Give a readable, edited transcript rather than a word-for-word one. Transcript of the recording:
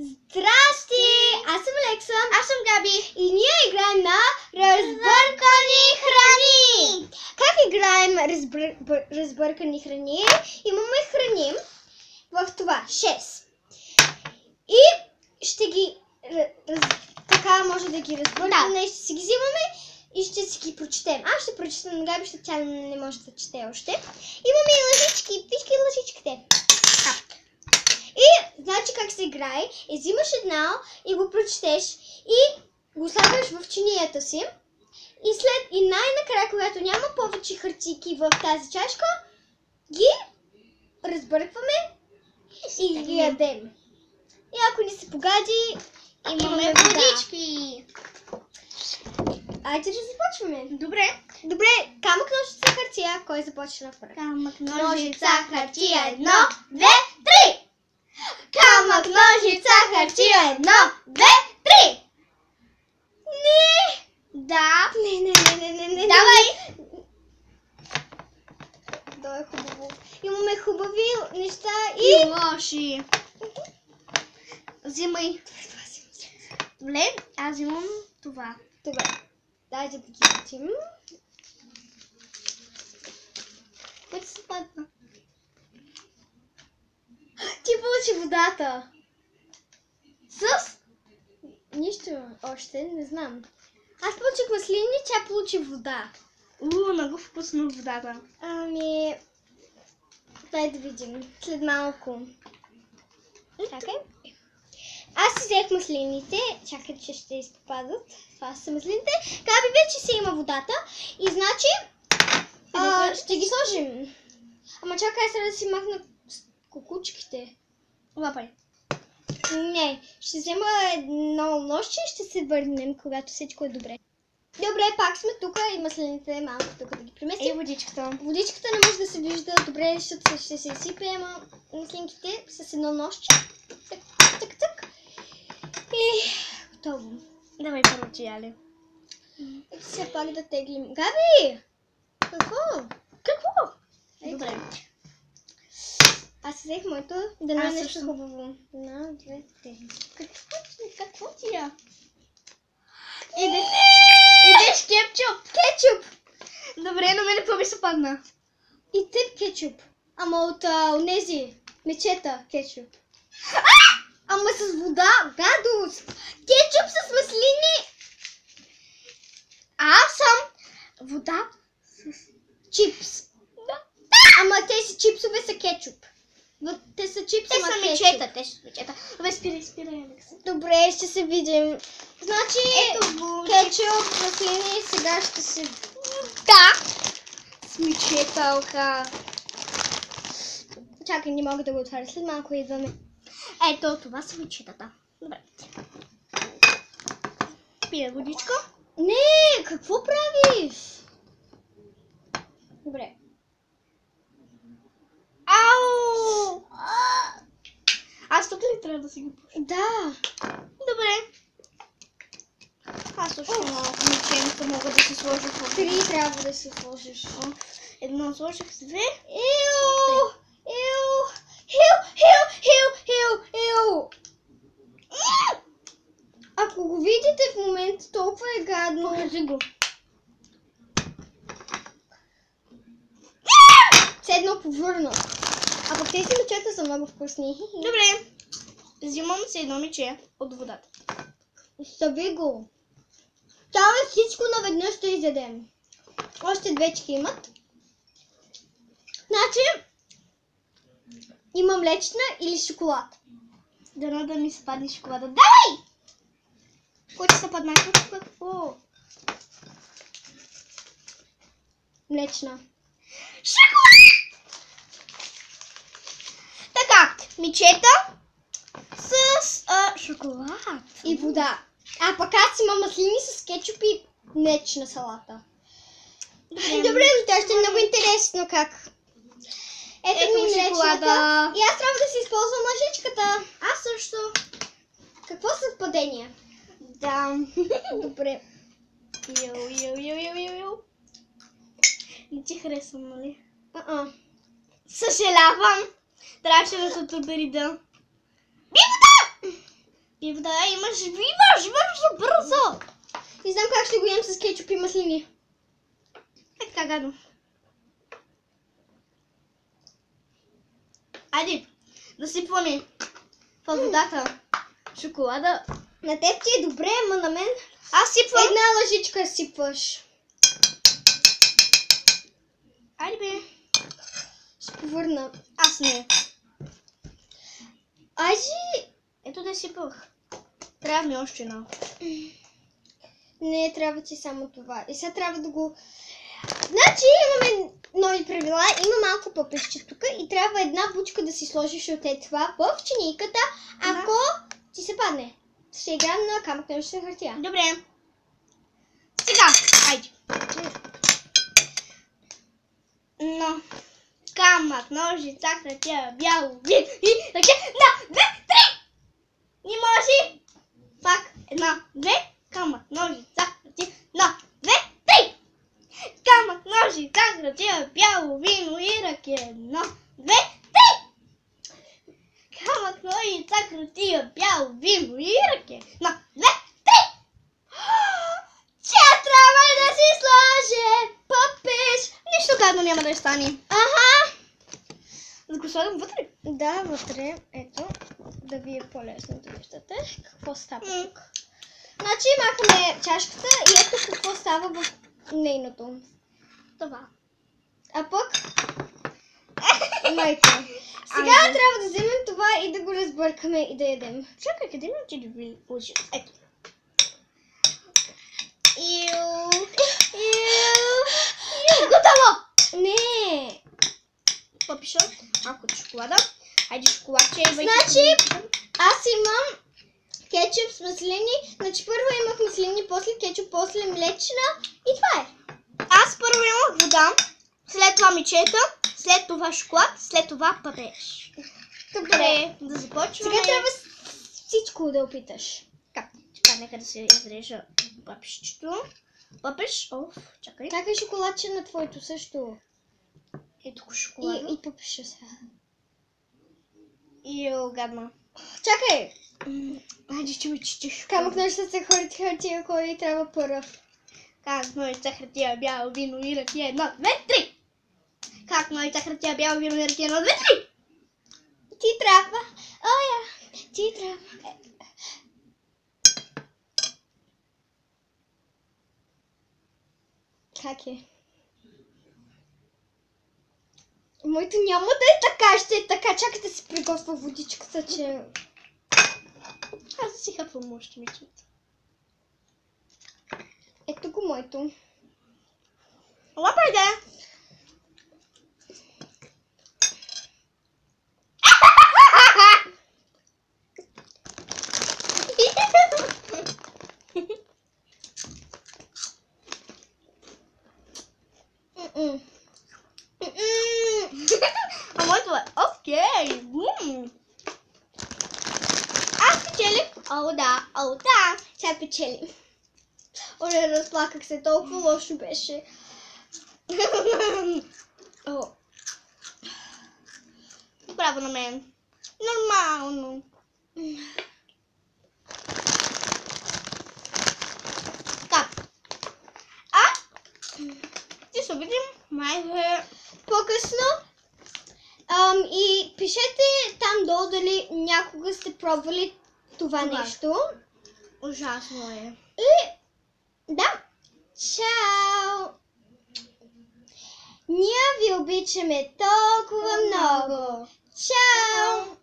Здрасти! Аз съм Алекса. Аз съм Габи. И ние играем на разбъркани храни. Как играем разбъркани храни? Имаме храни в това 6. И ще ги така може да ги разбъркаме, ще си ги взимаме и ще си ги прочетем. Аз ще прочета на Габи, защото тя не може да чете още. Имаме и лъжички. Вижте лъжичките. И значи как се играе, взимаш една и го прочетеш и го слагаш в чинията си. И най-накрая, когато няма повече хартийки в тази чашка, ги разбъркваме и ги ядем. И ако ни се погади, Имаме водички. Айде да започваме. Добре. Добре, камък, ножица, хартия. Кой започна първи? Камък, ножица, хартия. 1, 2, 3. Камък, ножица, хартия. 1, 2, 3. Не! Да. Не. Давай. Да, е хубаво. Имаме хубави неща И лоши. Взимай. Добре, аз взимам това. Добре. Дайте да ги видим. Който се падна. Ти получи водата. С? Нищо още, не знам. Аз получих маслини, тя получи вода. Много вкусно водата. Ами... Дай да видим. След малко. Чакай. Аз си взех маслините. Чакай, че ще изпадат. Това са маслините. Габи вече си има водата. И значи... ще ги сложим. Ама чакай, сега да си махна кукучките. Лапай. Не, ще взема едно нощче и ще се върнем, когато всичко е добре. Добре, пак сме тук и маслините малко тук да ги преместим. И водичката. Водичката не може да се вижда добре, защото ще се изсипе, ама маслинките с едно нощче. Так. И готово. Давай първо ти, Али. Ето се пали да теглим. Габи! Какво? Добре. Аз взех моето, да не е Аз нещо също. хубаво. На, 2, 3. Какво ти я? Идеш кетчуп. Кетчуп! Добре, на мен какво ми се падна? И теб кетчуп. Ама от онези мечета кетчуп. Ама с вода, гадост! Кетчуп с маслини! Аз съм вода с Чипс. Да. Ама тези чипсове са кетчуп. Те са чипс, Те ама са кетчуп. мечета, те са мечета. Добре, спирай, Алекса. Добре, ще се видим. Значи, Ето го. кетчуп, маслини, сега ще се... Да. С мечеталка. Чакай, не мога да го отворя. След малко идваме. Ето, това са мечетата. Добре. Пия водичка. Не, какво правиш? Добре. Ау! Аз тук ли трябва да си го пуша? Да. Добре. Аз също малко меченца мога да си сложа в 3 трябва да си сложиш. едно сложих с 2. Еу! Ако го видите в момента, толкова е гадно. Покажи го. Все едно повърна. А пък тези мечета са много вкусни. Добре. Взимам си едно мече от водата. Съби го. Там всичко наведнъж ще изядем. Още двечки имат. Значи, има млечна или шоколад. Дано да ми се падне шоколада. Давай! Кой ще се падна? Какво? Млечна. Шоколад! Така, мечета с шоколад. И вода. А пък аз имам маслини с кетчуп и млечна салата. Добре, но това ще е много интересно как. Ето ми млечната. И аз трябва да си използвам лъжичката. Аз също. Какво съвпадение? Да. Добре. Йоу. Не ти харесвам, нали? Съжалявам. Трябваше да се отбери да. И да имаш бързо, бързо. И знам как ще го ям с кетчуп и маслини. Е така гадно. Айде, да сипваме в водата шоколада. На теб ти е добре, ама на мен Аз сипвам. една лъжичка сипваш. Айде бе. Ще повърна. Аз не. Айде. Ето да сипах. Трябва ми още едно. Не, трябва ти само това. И сега трябва да го... Значи имаме нови правила, има малко пъпешче тук и трябва една бучка да си сложиш от това в чинийката, ако ти се падне. Ще играем на камък, ножица, хартия. Добре. Сега, айде. Но, камък, ножица, хартия, бяло, вин и така. На, 2, 3! Не може! Пак, 1, 2, камък, ножица, хартия, на, 2, 3! Камък, ножица, хартия, бяло, вино и ръке, 1, 2, 3! Камък, ножица, хартия, бяло, вино и ръке, 1, 2, 3! Тя трябва да си сложи пъпеш. Нищо гадно няма да стане. Аха! Да го слагам вътре. Да, вътре, ето, да ви е по-лесно да виждате какво става тук. Значи махаме чашката и ето какво става в нейното. Това. А пък... Майка. Сега трябва да вземем това и да го разбъркаме и да ядем. Чакай, къде ми отиде ви лъжи? Ето. Иу. Готово! Не! Пъпиша. Малко от шоколада. Айде шоколадче. Значи, аз имам кетчуп с маслини. Значи първо имах маслини, после кетчуп, после млечна и това е. Аз първо имах вода, след това мечета, след това шоколад, след това пъпеш. Добре, да започваме. Сега трябва всичко да опиташ. Как? Чакай, нека да се изрежа пъпешчето. Пъпеш, чакай. Как е шоколадче на твоето също? Ето шоколада. И пъпеша сега. Гадна. Чакай! Айде, ще ми четиш. Камък, ножица, хартия, кой трябва първа? Как ножица, хартия, бяло вино и ръке, 1, 2, 3! Как ножица, хартия, бяло вино и ръке, 1, 2, 3! Ти трябва. Оя, ти трябва. Как е? Моето няма да е така, ще е така. Чакай да си приготвя водичката, че... Аз си хапвам още мечета. Ето го моето. Лапай да! А моето е окей! Аз печелих. О, да! Тя печели. Оле, разплаках се, толкова лошо беше. О. Браво на мен! Нормално! Така. Ще се видим май По-късно. И пишете там долу дали някога сте пробвали това нещо. Ужасно е. И да. Чао! Ние ви обичаме толкова много. Чао!